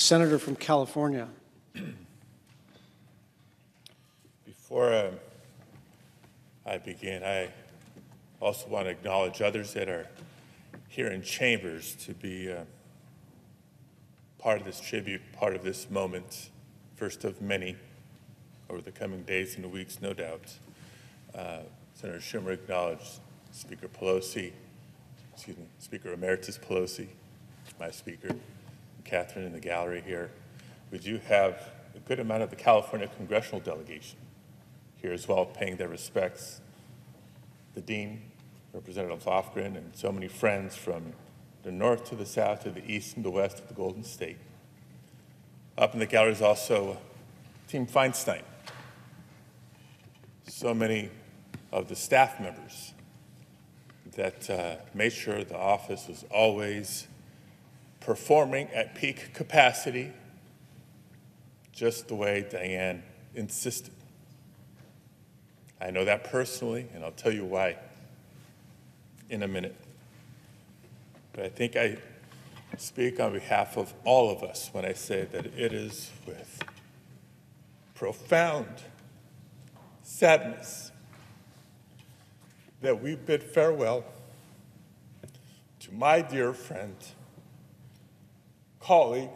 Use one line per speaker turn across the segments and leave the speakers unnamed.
senator from California.
Before I begin, I also want to acknowledge others that are here in chambers to be part of this tribute, part of this moment, first of many over the coming days and weeks, no doubt. Senator Schumer acknowledged Speaker Pelosi, Speaker Emeritus Pelosi, my speaker, Catherine in the gallery here. We do have a good amount of the California congressional delegation here as well, paying their respects. The Dean, Representative Lofgren, and so many friends from the north to the south, to the east and the west of the Golden State. Up in the gallery is also Team Feinstein. So many of the staff members that made sure the office was always performing at peak capacity, just the way Dianne insisted. I know that personally, and I'll tell you why in a minute. But I think I speak on behalf of all of us when I say that it is with profound sadness that we bid farewell to my dear friend, colleague,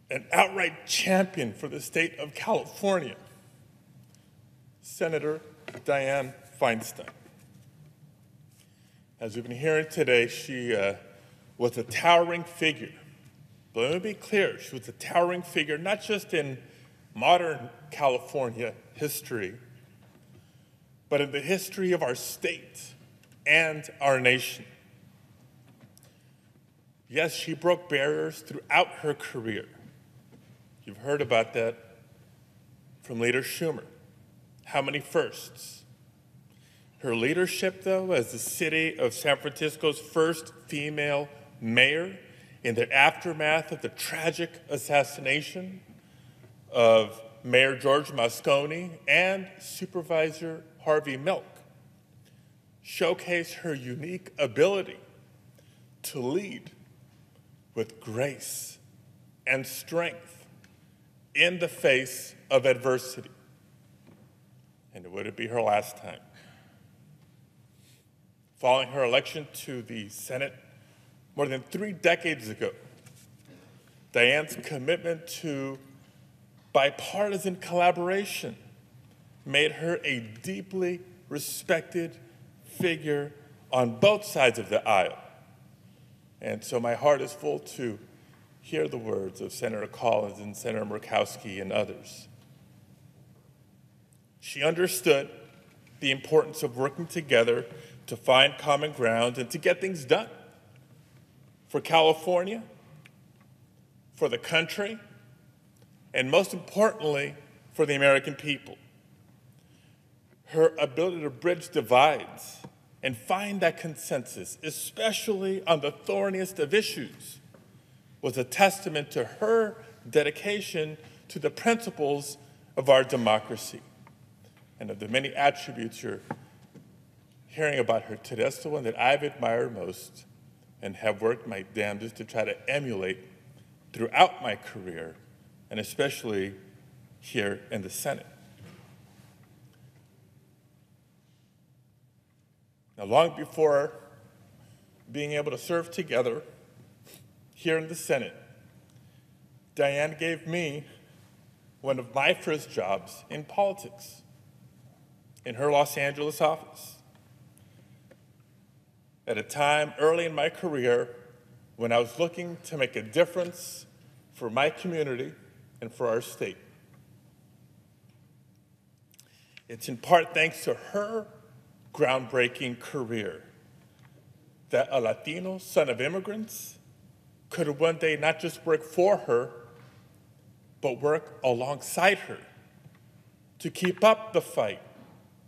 an outright champion for the state of California, Senator Dianne Feinstein. As we've been hearing today, she was a towering figure. But let me be clear, she was a towering figure not just in modern California history, but in the history of our state and our nation. Yes, she broke barriers throughout her career. You've heard about that from Leader Schumer. How many firsts? Her leadership, though, as the city of San Francisco's first female mayor in the aftermath of the tragic assassination of Mayor George Moscone and Supervisor Harvey Milk, showcased her unique ability to lead with grace and strength in the face of adversity. And would it be her last time? Following her election to the Senate more than 3 decades ago, Dianne's commitment to bipartisan collaboration made her a deeply respected figure on both sides of the aisle. And so my heart is full to hear the words of Senator Collins and Senator Murkowski and others. She understood the importance of working together to find common ground and to get things done for California, for the country, and most importantly, for the American people. Her ability to bridge divides and find that consensus, especially on the thorniest of issues, was a testament to her dedication to the principles of our democracy. And of the many attributes you're hearing about her today, that's the one that I've admired most and have worked my damnedest to try to emulate throughout my career, and especially here in the Senate. Now, long before being able to serve together here in the Senate, Dianne gave me one of my first jobs in politics in her Los Angeles office. At a time early in my career when I was looking to make a difference for my community and for our state. It's in part thanks to her groundbreaking career that a Latino son of immigrants could one day not just work for her, but work alongside her to keep up the fight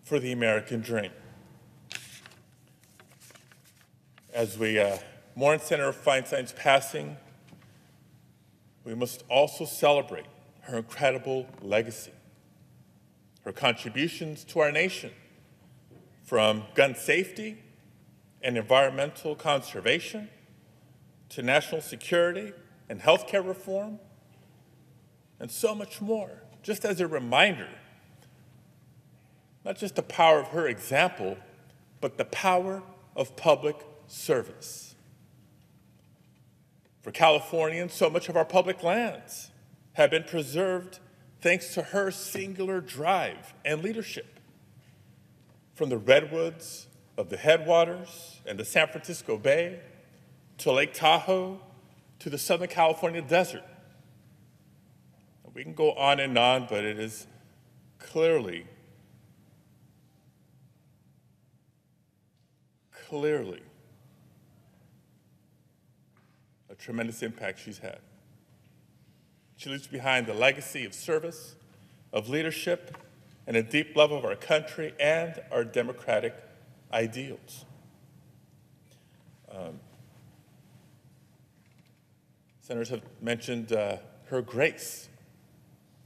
for the American dream. As we mourn Senator Feinstein's passing, we must also celebrate her incredible legacy, her contributions to our nation, from gun safety and environmental conservation to national security and healthcare reform, and so much more. Just as a reminder, not just the power of her example, but the power of public service. For Californians, so much of our public lands have been preserved thanks to her singular drive and leadership. From the redwoods of the headwaters and the San Francisco Bay, to Lake Tahoe, to the Southern California desert. We can go on and on, but it is clearly a tremendous impact she's had. She leaves behind a legacy of service, of leadership, and a deep love of our country and our democratic ideals. Senators have mentioned her grace,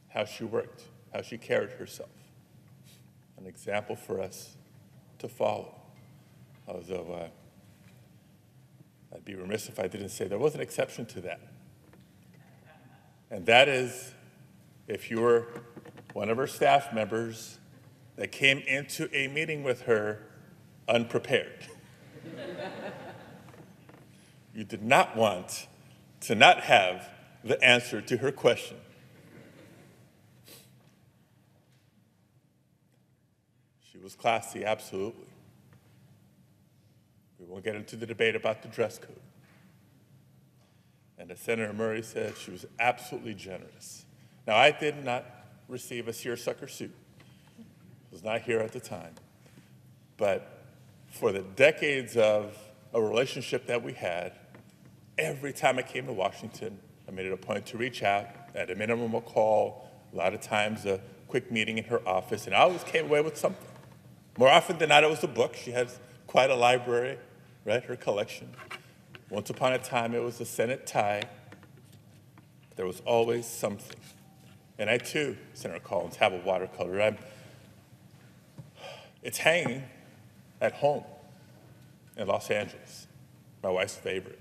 how she worked, how she carried herself. An example for us to follow. Although I'd be remiss if I didn't say there was an exception to that. And that is if you were one of her staff members that came into a meeting with her unprepared. You did not want to not have the answer to her question. She was classy, absolutely. We won't get into the debate about the dress code. And as Senator Murray said, she was absolutely generous. Now, I did not receive a seersucker suit. I was not here at the time. But for the decades of a relationship that we had, every time I came to Washington, I made it a point to reach out, at a minimum a call, a lot of times a quick meeting in her office, and I always came away with something. More often than not, it was a book. She has quite a library, right, her collection. Once upon a time, it was a Senate tie. There was always something. And I, too, Senator Collins, have a watercolor. It's hanging at home in Los Angeles, my wife's favorite.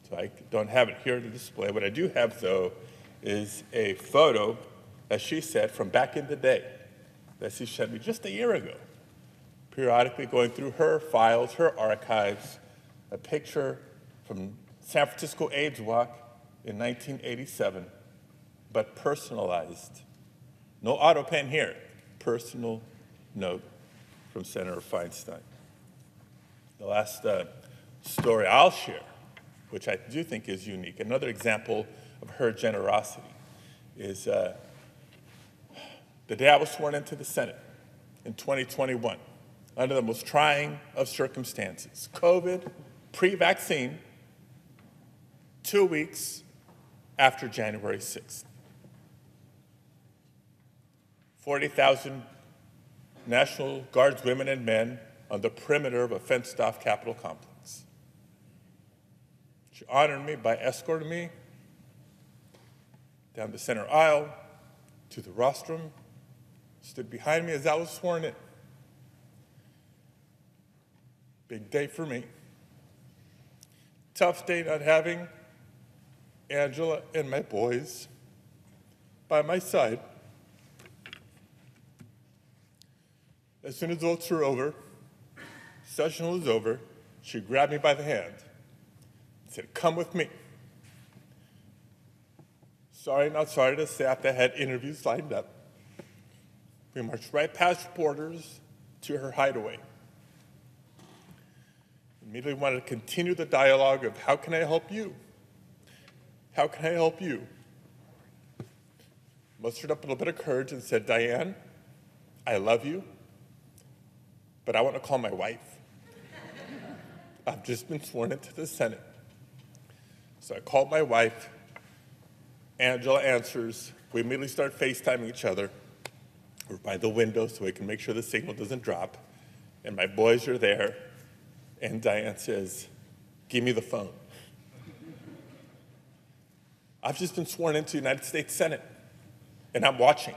So I don't have it here to display. What I do have, though, is a photo, as she said, from back in the day that she sent me just a year ago, periodically going through her files, her archives, a picture from San Francisco AIDS Walk in 1987, but personalized. No auto pen here, personal note from Senator Feinstein. The last story I'll share, which I do think is unique, another example of her generosity, is the day I was sworn into the Senate in 2021, under the most trying of circumstances. COVID, pre-vaccine, 2 weeks after January 6th. 40,000 National Guards women and men on the perimeter of a fenced-off Capitol complex. She honored me by escorting me down the center aisle to the rostrum, stood behind me as I was sworn in. Big day for me. Tough day not having Angela and my boys by my side. As soon as the votes were over, session was over, she grabbed me by the hand and said, "Come with me." Sorry, not sorry to say, after I had interviews lined up, we marched right past reporters to her hideaway. Immediately wanted to continue the dialogue of, how can I help you? How can I help you? Mustered up a little bit of courage and said, "Dianne, I love you, but I want to call my wife. I've just been sworn into the Senate." So I called my wife. Angela answers. We immediately start FaceTiming each other. We're by the window so we can make sure the signal doesn't drop. And my boys are there. And Dianne says, "Give me the phone." I've just been sworn into the United States Senate, and I'm watching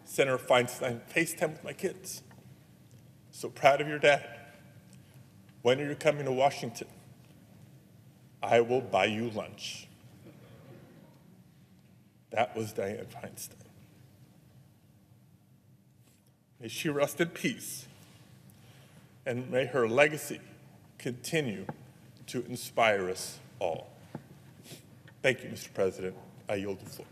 Senator Feinstein FaceTime with my kids. "So proud of your dad. When are you coming to Washington? I will buy you lunch." That was Dianne Feinstein. May she rest in peace, and may her legacy continue to inspire us all. Thank you, Mr. President. I yield the floor.